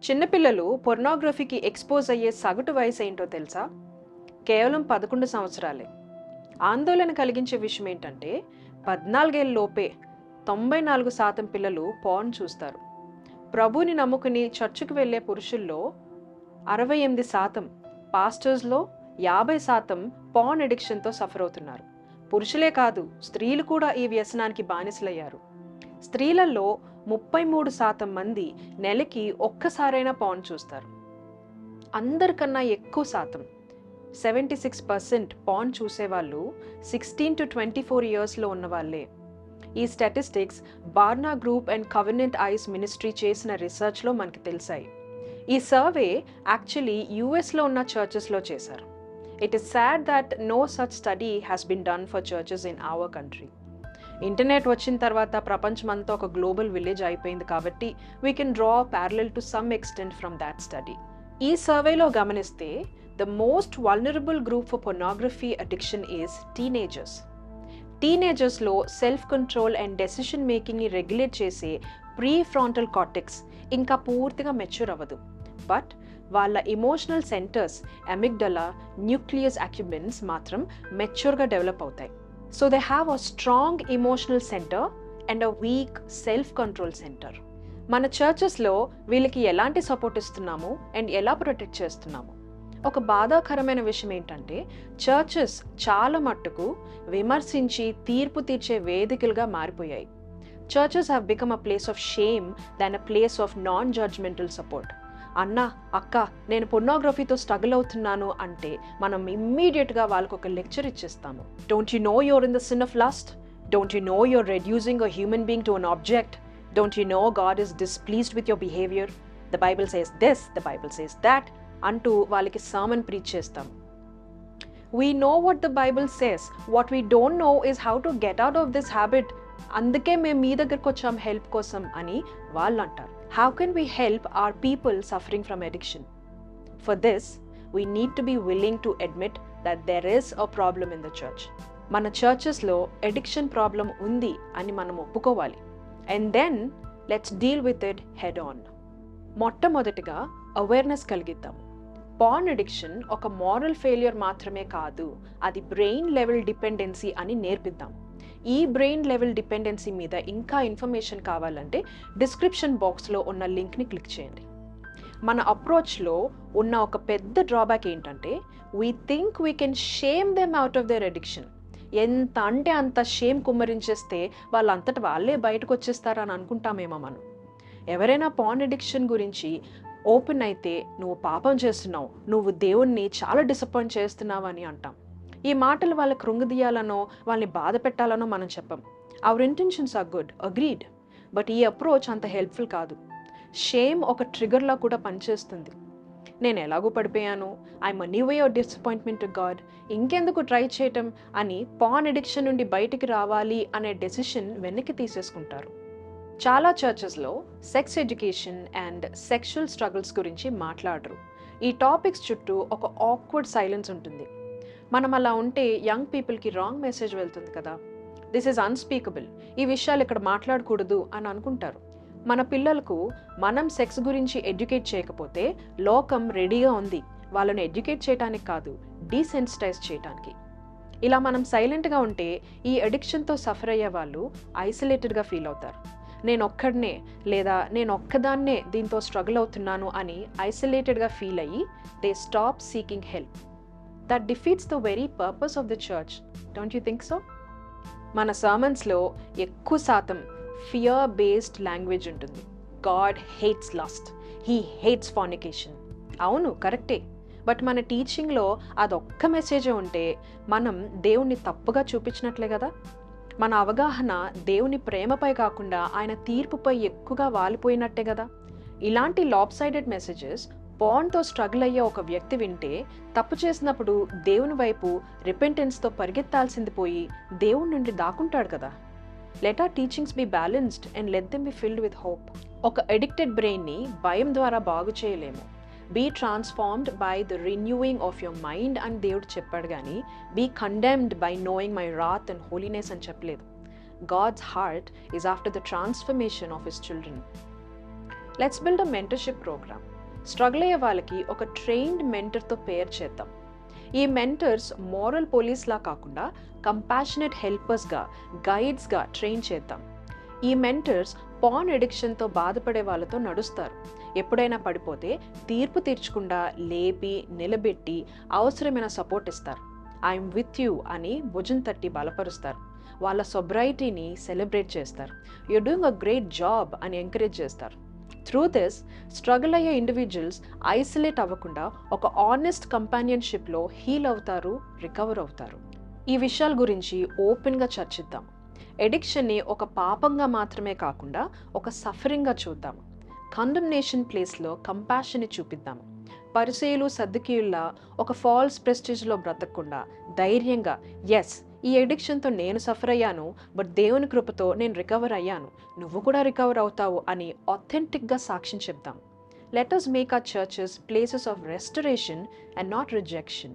చిన్నపిల్లలు పొర్నోగ్రఫీకి ఎక్స్పోజ్ అయ్యే సగటు వయసు ఏంటో తెలుసా? కేవలం 11 సంవత్సరాలే. ఆందోళన కలిగించే విషయం ఏంటంటే 14 లోపే 94% పిల్లలు పార్న్ చూస్తారు. ప్రభుని నమ్ముకుని చర్చికి వెళ్ళే పురుషుల్లో 68%, పాస్టర్స్లో 50% పార్న్ అడిక్షన్తో సఫర్ అవుతున్నారు. పురుషులే కాదు, స్త్రీలు కూడా ఈ వ్యసనానికి బానిసలయ్యారు. స్త్రీలలో 33% మంది నెలకి ఒక్కసారైనా పార్న్ చూస్తారు. అందరికన్నా ఎక్కువ శాతం 76% పార్న్ చూసేవాళ్ళు 16 to 24 ఇయర్స్లో ఉన్న వాళ్ళే. ఈ statistics Barna group and Covenant Eyes ministry చేసిన రీసెర్చ్లో మనకి తెలిసాయి. ఈ సర్వే యాక్చువల్లీ యూఎస్లో ఉన్న చర్చెస్లో చేశారు. It is sad that no such study has been done for churches in our country. Internet వచ్చిన తర్వాత ప్రపంచమంతా ఒక గ్లోబల్ విలేజ్ అయిపోయింది కాబట్టి we can draw parallel to some extent from that study. ఈ సర్వేలో గమనిస్తే the most vulnerable group for pornography addiction is teenagers. టీనేజర్స్లో సెల్ఫ్ కంట్రోల్ అండ్ డెసిషన్ మేకింగ్ని రెగ్యులేట్ చేసే ప్రీ ఫ్రాంటల్ కార్టెక్స్ ఇంకా పూర్తిగా మెచ్యూర్ అవ్వదు. బట్ వాళ్ళ ఎమోషనల్ సెంటర్స్, అమిగ్డలా, న్యూక్లియస్ అక్యుబెన్స్ మాత్రం మెచ్యూర్గా డెవలప్ అవుతాయి. So they have a strong emotional center and a weak self-control center. మన చర్చెస్లో వీళ్ళకి ఎలాంటి సపోర్ట్ ఇస్తున్నాము అండ్ ఎలా ప్రొటెక్ట్ చేస్తున్నాము? ఒక బాధాకరమైన విషయం ఏంటంటే చర్చెస్ చాలా మట్టుకు విమర్శించి తీర్పు తీర్చే వేదికలుగా మారిపోయాయి. Churches have become a place of shame than a place of non judgemental support. అన్న, అక్క, నేను పొర్నోగ్రఫీతో స్ట్రగుల్ అవుతున్నాను అంటే మనం ఇమ్మీడియట్గా వాళ్ళకు ఒక లెక్చర్ ఇచ్చేస్తాము. Don't you know you're in the sin of lust? Don't you know you're reducing a human being to an object? Don't you know God is displeased with your behaviour? The Bible says this, the Bible says that అంటూ వాళ్ళకి sermon preach చేస్తాం. We know what the Bible says, what we don't know is how to get out of this habit. అందుకే మేము మీ దగ్గరకు వచ్చాం help కోసం అని వాళ్ళు అంటారు. How can we help our people suffering from addiction? For this, we need to be willing to admit that there is a problem in the church. మన చర్చెస్లో addiction problem ఉంది అని మనం ఒప్పుకోవాలి. And then, let's deal with it head on. మొట్టమొదటిగా awareness కలిగిద్దాము. Porn addiction ఒక moral failure మాత్రమే కాదు, అది బ్రెయిన్ లెవెల్ డిపెండెన్సీ అని నేర్పిద్దాం. ఈ బ్రెయిన్ లెవెల్ డిపెండెన్సీ మీద ఇంకా ఇన్ఫర్మేషన్ కావాలంటే డిస్క్రిప్షన్ బాక్స్లో ఉన్న లింక్ని క్లిక్ చేయండి. మన అప్రోచ్లో ఉన్న ఒక పెద్ద డ్రాబ్యాక్ ఏంటంటే we think we can shame them out of their addiction. ఎంత అంటే అంత షేమ్ కుమ్మరించేస్తే వాళ్ళంతటా వాళ్ళే బయటకు వచ్చేస్తారని అనుకుంటామేమో మనం. ఎవరైనా పార్న్ అడిక్షన్ గురించి ఓపెన్ అయితే నువ్వు పాపం చేస్తున్నావు, నువ్వు దేవుణ్ణి చాలా డిసప్పాయింట్ చేస్తున్నావు అని అంటాం. ఈ మాటలు వాళ్ళ కృంగదీయాలనో వాళ్ళని బాధ పెట్టాలనో మనం చెప్పం. Our intentions are good, agreed. But ఈ అప్రోచ్ అంత హెల్ప్ఫుల్ కాదు. షేమ్ ఒక ట్రిగర్లా కూడా పనిచేస్తుంది. నేను ఎలాగో పడిపోయాను, I'm a new way of disappointment to God, ఇంకెందుకు ట్రై చేయటం అని పార్న్ అడిక్షన్ నుండి బయటికి రావాలి అనే డెసిషన్ వెనక్కి తీసేసుకుంటారు. చాలా చర్చెస్లో sex education and sexual struggles గురించి మాట్లాడరు. ఈ టాపిక్స్ చుట్టూ ఒక ఆక్వర్డ్ సైలెన్స్ ఉంటుంది. మనం అలా ఉంటే యంగ్ పీపుల్కి రాంగ్ మెసేజ్ వెళ్తుంది కదా. దిస్ ఈజ్ అన్స్పీకబుల్, ఈ విషయాలు ఇక్కడ మాట్లాడకూడదు అని అనుకుంటారు. మన పిల్లలకు మనం సెక్స్ గురించి ఎడ్యుకేట్ చేయకపోతే లోకం రెడీగా ఉంది వాళ్ళని ఎడ్యుకేట్ చేయడానికి కాదు, డీసెన్సిటైజ్ చేయడానికి. ఇలా మనం సైలెంట్గా ఉంటే ఈ అడిక్షన్తో సఫర్ అయ్యే వాళ్ళు ఐసోలేటెడ్గా ఫీల్ అవుతారు. నేను ఒక్కడనే లేదా నేను ఒక్కదాన్నే దీంతో స్ట్రగుల్ అవుతున్నాను అని ఐసోలేటెడ్గా ఫీల్ అయ్యి they stop seeking help. That defeats the very purpose of the church. Don't you think so? మన సర్మన్స్లో ఎక్కువ శాతం ఫియర్ బేస్డ్ లాంగ్వేజ్ ఉంటుంది. God hates lust, he hates fornication. అవును, కరెక్టే. బట్ మన టీచింగ్లో అదొక్క మెసేజే ఉంటే మనం దేవుణ్ణి తప్పుగా చూపించినట్లే కదా. మన అవగాహన దేవుని ప్రేమపై కాకుండా ఆయన తీర్పుపై ఎక్కువగా వాలిపోయినట్టే కదా. ఇలాంటి లాప్సైడెడ్ మెసేజెస్ పార్న్తో స్ట్రగుల్ అయ్యే ఒక వ్యక్తి వింటే తప్పు చేసినప్పుడు దేవుని వైపు రిపెంటెన్స్తో పరిగెత్తాల్సింది పోయి దేవుని నుండి దాక్కుంటాడు కదా. Let our teachings be balanced and let them be filled with hope. ఒక అడిక్టెడ్ బ్రెయిన్ని భయం ద్వారా బాగు చేయలేము. Be transformed by the renewing of your mind అని దేవుడు చెప్పాడు, కానీ be condemned by knowing my wrath and holiness అని చెప్పలేదు. God's heart is after the transformation of His children. Let's build a mentorship program. Struggle అయ్యే వాళ్ళకి ఒక trained మెంటర్తో పేర్ చేద్దాం. ఈ మెంటర్స్ మోరల్ పోలీస్లా కాకుండా కంపాషనేట్ హెల్పర్స్గా, గైడ్స్గా ట్రైన్ చేద్దాం. ఈ మెంటర్స్ పాన్ ఎడిక్షన్తో బాధపడే వాళ్ళతో నడుస్తారు. ఎప్పుడైనా పడిపోతే తీర్పు తీర్చకుండా లేపి నిలబెట్టి అవసరమైన సపోర్ట్ ఇస్తారు. ఐఎమ్ విత్ యూ అని భుజం తట్టి బలపరుస్తారు. వాళ్ళ సొబ్రైటీని సెలబ్రేట్ చేస్తారు. You're doing a great job అని ఎంకరేజ్ చేస్తారు. త్రూ దిస్ స్ట్రగుల్ అయ్యే ఇండివిజువల్స్ ఐసోలేట్ అవ్వకుండా ఒక ఆనెస్ట్ కంపానియన్షిప్లో హీల్ అవుతారు, రికవర్ అవుతారు. ఈ విషయాల గురించి ఓపెన్గా చర్చిద్దాం. ఎడిక్షన్ని ఒక పాపంగా మాత్రమే కాకుండా ఒక సఫరింగ్గా చూద్దాం. కండమ్నేషన్ ప్లేస్లో కంపాషన్ని చూపిద్దాము. పరిచయులు సద్దుకీయుల్లా ఒక ఫాల్స్ ప్రెస్టీజ్లో బ్రతకకుండా ధైర్యంగా ఎస్, ఈ ఎడిక్షన్తో నేను సఫర్ అయ్యాను, బట్ దేవుని కృపతో నేను రికవర్ అయ్యాను, నువ్వు కూడా రికవర్ అవుతావు అని ఆథెంటిక్గా సాక్ష్యం చెప్దాం. Let us make our churches places of restoration and not rejection.